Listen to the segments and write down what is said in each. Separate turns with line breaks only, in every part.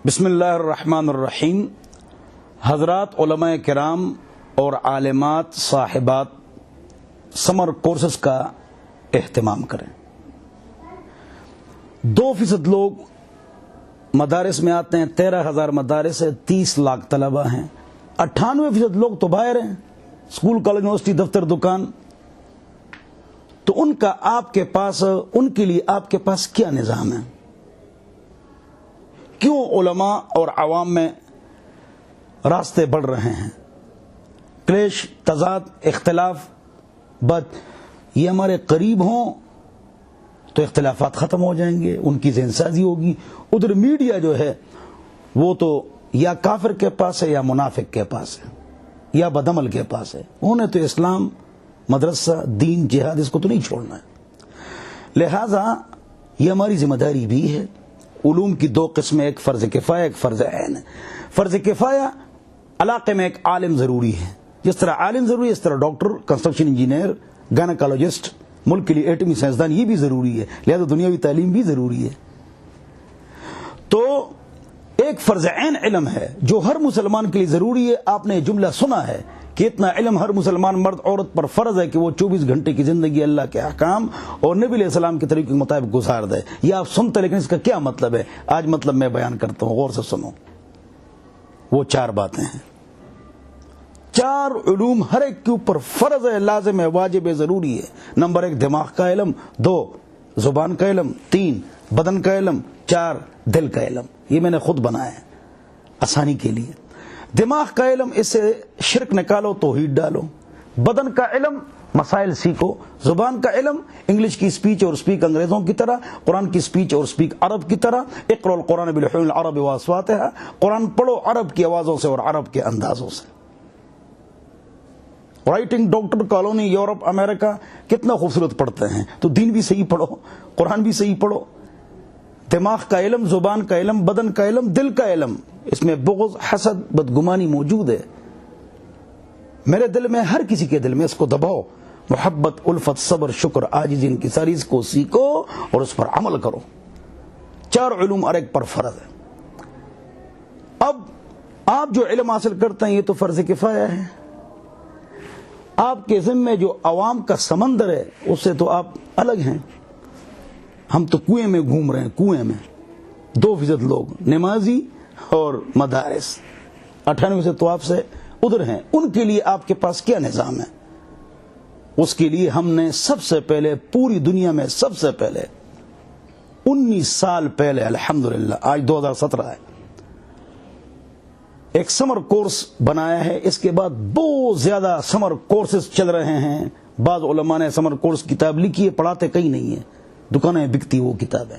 بسم اللہ الرحمن الرحیم۔ حضرات علماء کرام اور عالمات صاحبات سمر کورسز کا اہتمام کریں۔ 2% لوگ مدارس میں آتے ہیں، 13,000 مدارس ہے، 30 لاکھ طلبہ ہیں، 98% لوگ تو باہر ہیں، اسکول کالج یونیورسٹی دفتر دکان۔ تو ان کا آپ کے پاس، ان کے لیے آپ کے پاس کیا نظام ہے؟ کیوں علماء اور عوام میں راستے بڑھ رہے ہیں؟ کلیش، تضاد، اختلاف، یہ ہمارے قریب ہوں تو اختلافات ختم ہو جائیں گے، ان کی ذہن سازی ہوگی۔ ادھر میڈیا جو ہے وہ تو یا کافر کے پاس ہے یا منافق کے پاس ہے یا بدعمل کے پاس ہے، انہیں تو اسلام، مدرسہ، دین، جہاد اس کو تو نہیں چھوڑنا ہے۔ لہذا یہ ہماری ذمہ داری بھی ہے۔ علوم کی 2 قسمیں، ایک فرض کفایہ، ایک فرض عین ہے۔ فرض کفایہ علاقے میں ایک عالم ضروری ہے، جس طرح عالم ضروری ہے اس طرح ڈاکٹر، کنسٹرکشن انجینئر، گائنیکالوجسٹ، ملک کے لیے ایٹمی سائنسدان یہ بھی ضروری ہے، لہذا دنیاوی تعلیم بھی ضروری ہے۔ تو ایک فرض عین علم ہے جو ہر مسلمان کے لیے ضروری ہے۔ آپ نے جملہ سنا ہے کہ اتنا علم ہر مسلمان مرد عورت پر فرض ہے کہ وہ 24 گھنٹے کی زندگی اللہ کے احکام اور نبی علیہ السلام کے طریقے کے مطابق گزار دے۔ یہ آپ سنتے، لیکن اس کا کیا مطلب ہے؟ آج مطلب میں بیان کرتا ہوں، غور سے سنو۔ وہ 4 باتیں ہیں، 4 علوم ہر ایک کے اوپر فرض ہے، لازم ہے، واجب ہے، ضروری ہے۔ نمبر 1 دماغ کا علم، 2 زبان کا علم، 3 بدن کا علم، 4 دل کا علم۔ یہ میں نے خود بنایا ہے آسانی کے لیے۔ دماغ کا علم، اس سے شرک نکالو، توحید ڈالو۔ بدن کا علم، مسائل سیکھو۔ زبان کا علم، انگلش کی سپیچ اور سپیک انگریزوں کی طرح، قرآن کی سپیچ اور سپیک عرب کی طرح۔ اقرأ القرآن بلحون العرب واصواتها، قرآن پڑھو عرب کی آوازوں سے اور عرب کے اندازوں سے۔ رائٹنگ، ڈاکٹر، کالونی، یورپ، امریکہ کتنا خوبصورت پڑھتے ہیں، تو دین بھی صحیح پڑھو، قرآن بھی صحیح پڑھو۔ دماغ کا علم، زبان کا علم، بدن کا علم، دل کا علم، اس میں بغض، حسد، بدگمانی موجود ہے۔ میرے دل میں، ہر کسی کے دل میں، اس کو دباؤ۔ محبت، الفت، صبر، شکر، عاجزی، انکساری، اس کو سیکھو اور اس پر عمل کرو۔ 4 علوم ہر ایک پر فرض ہے۔ اب آپ جو علم حاصل کرتے ہیں یہ تو فرض کفایہ ہے۔ آپ کے ذمے جو عوام کا سمندر ہے اس سے تو آپ الگ ہیں۔ ہم تو کنویں میں گھوم رہے ہیں، کنویں میں۔ 2% لوگ نمازی اور مدارس، 98% تو آپ سے ادھر ہیں۔ ان کے لیے آپ کے پاس کیا نظام ہے؟ اس کے لیے ہم نے سب سے پہلے، پوری دنیا میں سب سے پہلے 19 سال پہلے، الحمدللہ آج 2017 ہے، ایک سمر کورس بنایا ہے۔ اس کے بعد بہت زیادہ سمر کورسز چل رہے ہیں۔ بعض علماء نے سمر کورس کتاب لکھی ہے، پڑھاتے کہیں نہیں ہے، دکانیں بکتی وہ کتابیں۔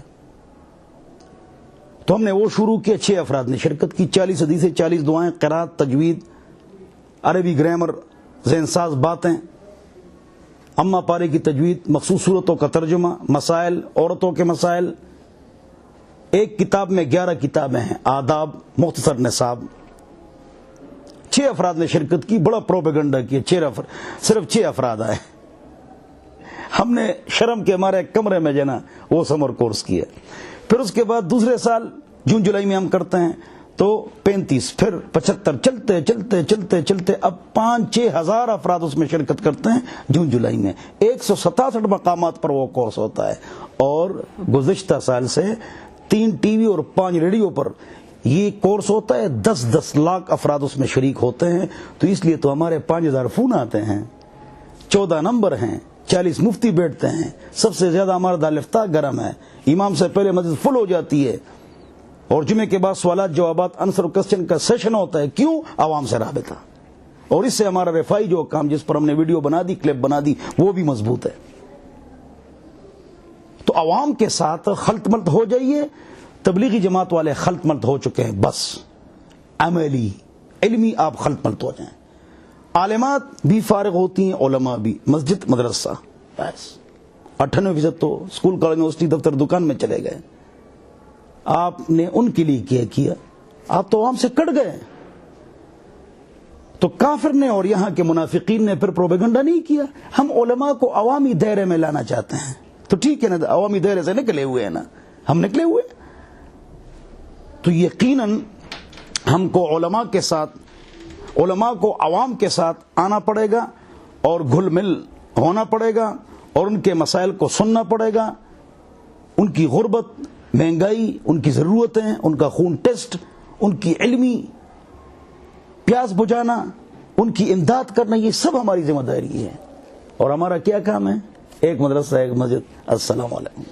تو ہم نے وہ شروع کیا، 6 افراد نے شرکت کی، 40 حدیثیں، 40 دعائیں، قرات، تجوید، عربی گرامر، ذہن ساز باتیں، اما پارے کی تجوید، مخصوص صورتوں کا ترجمہ، مسائل، عورتوں کے مسائل۔ ایک کتاب میں 11 کتابیں ہیں، آداب، مختصر نصاب۔ 6 افراد نے شرکت کی، بڑا پروپیگنڈا کیا، صرف 6 افراد آئے۔ ہم نے شرم کے ہمارے کمرے میں جنا وہ سمر کورس کیا۔ پھر اس کے بعد دوسرے سال جون جولائی میں ہم کرتے ہیں تو 35، پھر 75، چلتے چلتے چلتے چلتے اب 5-6 ہزار افراد اس میں شرکت کرتے ہیں جون جولائی میں۔ 167 مقامات پر وہ کورس ہوتا ہے، اور گزشتہ سال سے 3 ٹی وی اور 5 ریڈیو پر یہ کورس ہوتا ہے۔ 10-10 لاکھ افراد اس میں شریک ہوتے ہیں۔ تو اس لیے تو ہمارے 5000 فون آتے ہیں، 14 نمبر ہیں، 40 مفتی بیٹھتے ہیں۔ سب سے زیادہ ہمارا دارالفتاح گرم ہے، امام سے پہلے مسجد فل ہو جاتی ہے، اور جمعے کے بعد سوالات جوابات، آنسر کوسچن کا سیشن ہوتا ہے۔ کیوں؟ عوام سے رابطہ، اور اس سے ہمارا رفائی جو کام، جس پر ہم نے ویڈیو بنا دی، کلپ بنا دی، وہ بھی مضبوط ہے۔ تو عوام کے ساتھ خلط ملط ہو جائیے۔ تبلیغی جماعت والے خلط ملط ہو چکے ہیں، بس عملی علمی آپ خلط ملط ہو جائیں۔ عالمات بھی فارغ ہوتی ہیں، علماء بھی، مسجد، مدرسہ، بس 98% تو اسکول کالج یونیورسٹی دفتر دکان میں چلے گئے۔ آپ نے ان کے لیے کیا کیا؟ آپ تو عوام سے کٹ گئے۔ تو کافر نے اور یہاں کے منافقین نے پھر پروپیگنڈا نہیں کیا۔ ہم علماء کو عوامی دائرے میں لانا چاہتے ہیں، تو ٹھیک ہے نا، عوامی دائرے سے نکلے ہوئے ہیں نا، ہم نکلے ہوئے۔ تو یقیناً ہم کو علماء کے ساتھ، علماء کو عوام کے ساتھ آنا پڑے گا اور گھل مل ہونا پڑے گا اور ان کے مسائل کو سننا پڑے گا. ان کی غربت، مہنگائی، ان کی ضرورتیں، ان کا خون ٹیسٹ، ان کی علمی پیاس بجھانا، ان کی امداد کرنا، یہ سب ہماری ذمہ داری ہے. اور ہمارا کیا کام ہے؟ ایک مدرسہ، ایک مسجد، السلام علیکم.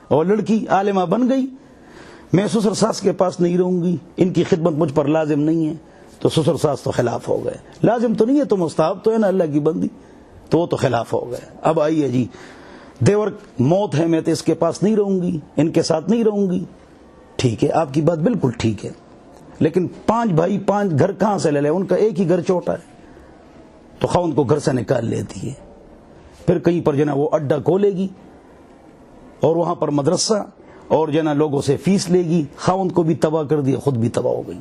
اور لڑکی عالمہ بن گئی، میں سسر ساس کے پاس نہیں رہوں گی، ان کی خدمت مجھ پر لازم نہیں ہے، تو سسر ساس تو خلاف ہو گئے. لازم تو نہیں ہے، تو مستحب تو ہے نا اللہ کی بندی، تو وہ تو خلاف ہو گئے. اب آئیے جی، دیور موت ہے، میں تو اس کے پاس نہیں رہوں گی، ان کے ساتھ نہیں رہوں گی. ٹھیک ہے، آپ کی بات بالکل ٹھیک ہے، لیکن 5 بھائی 5 گھر کہاں سے لے لے؟ ان کا ایک ہی گھر چھوٹا ہے، تو خواہ ان کو گھر سے نکال لیتی ہے، پھر کہیں پر جنا وہ اڈا کھولے گی اور وہاں پر مدرسہ، اور جنا لوگوں سے فیس لے گی، خاوند کو بھی تباہ کر دیا، خود بھی تباہ ہو گئی.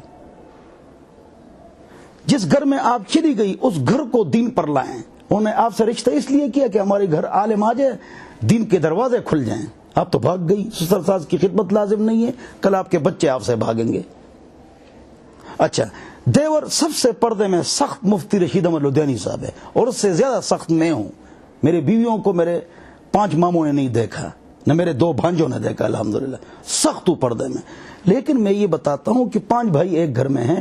جس گھر میں آپ چلی گئی اس گھر کو دین پر لائیں. انہوں نے آپ سے رشتہ اس لیے کیا کہ ہمارے گھر عالم آ جائے، دین کے دروازے کھل جائیں. آپ تو بھاگ گئی، سسر ساس کی خدمت لازم نہیں ہے، کل آپ کے بچے آپ سے بھاگیں گے. اچھا، دیور سب سے پردے میں سخت مفتی رشید احمد لدھیانی صاحب ہے، اور اس سے زیادہ سخت میں ہوں. میرے بیویوں کو میرے 5 ماموں نے نہیں دیکھا، نہ میرے 2 بھانجوں نے دیکھا، الحمدللہ سخت پردے میں. لیکن میں یہ بتاتا ہوں کہ 5 بھائی ایک گھر میں ہیں،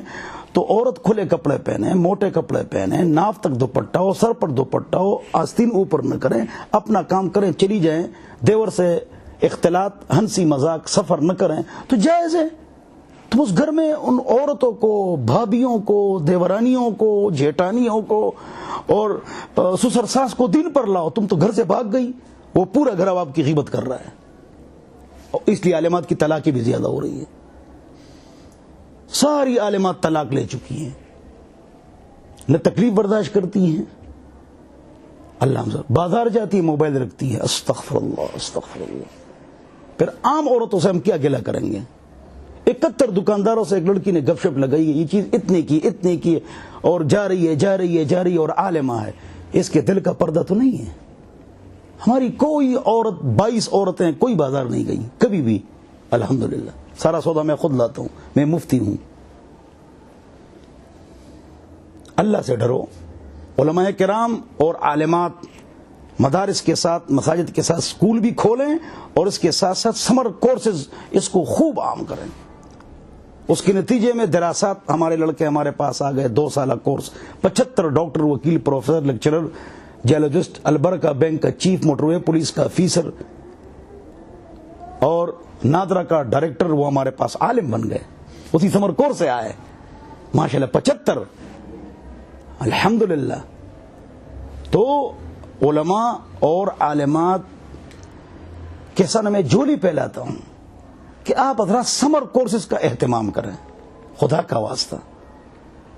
تو عورت کھلے کپڑے پہنے، موٹے کپڑے پہنے، ناف تک دوپٹہ ہو، سر پر دوپٹہ ہو، آستین اوپر نہ کریں، اپنا کام کریں، چلی جائیں، دیور سے اختلاط، ہنسی مذاق، سفر نہ کریں، تو جائز ہے. تم اس گھر میں ان عورتوں کو، بھابھیوں کو، دیورانیوں کو، جیٹانیوں کو اور سسر ساس کو دین پر لاؤ. تم تو گھر سے بھاگ گئی، وہ پورا گھر اب آپ کی غیبت کر رہا ہے، اور اس لیے عالمات کی طلاقیں بھی زیادہ ہو رہی ہیں. ساری عالمات طلاق لے چکی ہیں، نہ تکلیف برداشت کرتی ہیں. اللہ بازار جاتی ہے، موبائل رکھتی ہے، استغفر اللہ استغفر اللہ. پھر عام عورتوں سے ہم کیا گلہ کریں گے؟ 71 دکانداروں سے ایک لڑکی نے گپ شپ لگائی ہے، یہ چیز اتنے کی اور جا رہی ہے اور عالمہ ہے. اس کے دل کا پردہ تو نہیں ہے. ہماری کوئی عورت، 22 عورتیں کوئی بازار نہیں گئی کبھی بھی، الحمدللہ. سارا سودا میں خود لاتا ہوں، میں مفتی ہوں. اللہ سے ڈرو. علماء کرام اور عالمات مدارس کے ساتھ، مساجد کے ساتھ اسکول بھی کھولیں، اور اس کے ساتھ ساتھ سمر کورسز اس کو خوب عام کریں. اس کے نتیجے میں دراسات، ہمارے لڑکے ہمارے پاس آ گئے، 2 سالہ کورس، 75 ڈاکٹر، وکیل، پروفیسر، لیکچرر، جیولوجسٹ، البرکہ بینک کا چیف، موٹر وے پولیس کا افیسر اور نادرا کا ڈائریکٹر، وہ ہمارے پاس عالم بن گئے، اسی سمر کورس سے آئے ماشاءاللہ. 75 الحمدللہ. تو علماء اور عالمات کے ساتھ میں جھولی پھیلاتا ہوں کہ آپ حضرات سمر کورسز کا اہتمام کریں، خدا کا واسطہ،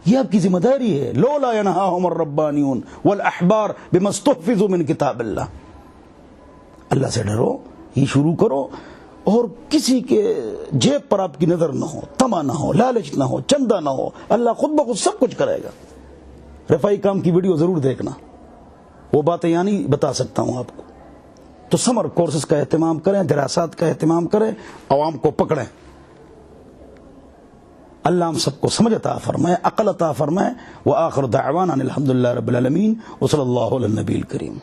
یہ آپ کی ذمہ داری ہے. لولا ینہاہم الربانیون والاحبار بما استحفظوا من کتاب اللہ. اللہ سے ڈرو، یہ شروع کرو، اور کسی کے جیب پر آپ کی نظر نہ ہو، طمع نہ ہو، لالچ نہ ہو، چندہ نہ ہو. اللہ خود بخود سب کچھ کرے گا. رفائی کام کی ویڈیو ضرور دیکھنا، وہ باتیں یعنی بتا سکتا ہوں آپ کو. تو سمر کورسز کا اہتمام کریں، دراسات کا اہتمام کریں، عوام کو پکڑیں. اللہ ہم سب کو سمجھ عطا فرمائے، عقل عطا فرمائے. وآخر دعوانا الحمدللہ رب العالمین، وصلی اللہ علی النبی الکریم.